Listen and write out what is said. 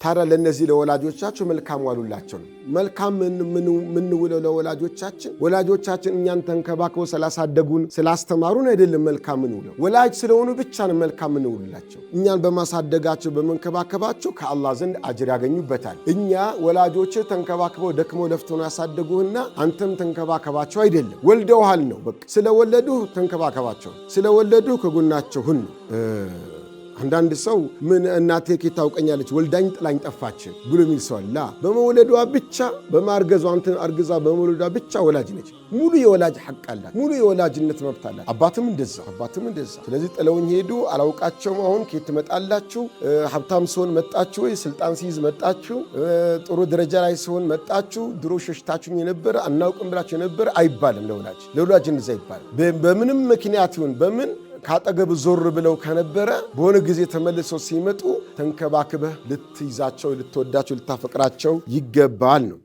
ታዲያ ለነዚህ ለወላጆቻቸው መልካም ዋሉላቸው ነው። መልካም ምን ውለው ለወላጆቻችን ወላጆቻችን እኛን ተንከባክበው ስላሳደጉን ስላስተማሩን አይደለም መልካም ምን ውለው ወላጅ ስለሆኑ ብቻ ነው መልካም ምን ውላቸው። እኛን በማሳደጋቸው በመንከባከባቸው ከአላህ ዘንድ አጅር ያገኙበታል። እኛ ወላጆች ተንከባክበው ደክመው ለፍተው ያሳደጉህና አንተም ተንከባከባቸው አይደለም፣ ወልደውሃል ነው። በቃ ስለወለዱ ተንከባከባቸው፣ ስለወለዱ ከጎናቸው ሁን ነው። አንዳንድ ሰው ምን እናቴ ከየት ታውቀኛለች ወልዳኝ ጥላኝ ጠፋች ብሎ የሚል ሰው አለ። በመወለዷ ብቻ በማርገዟ አንተን አርግዛ በመወለዷ ብቻ ወላጅ ነች። ሙሉ የወላጅ ሐቅ አላት፣ ሙሉ የወላጅነት መብት አላት። አባትም እንደዛ። ስለዚህ ጥለውኝ ሄዱ አላውቃቸውም። አሁን ከየት ትመጣላችሁ? ሀብታም ሲሆን መጣችሁ ወይ? ስልጣን ሲይዝ መጣችሁ? ጥሩ ደረጃ ላይ ሲሆን መጣችሁ? ድሮ ሸሽታችሁኝ የነበረ አናውቅም ብላችሁ የነበረ አይባልም። ለወላጅ እንደዛ ይባል። በምንም ምክንያት ይሁን በምን ካጠገብ ዞር ብለው ከነበረ በሆነ ጊዜ ተመልሰው ሲመጡ ተንከባክበህ ልትይዛቸው፣ ልትወዳቸው፣ ልታፈቅራቸው ይገባል ነው።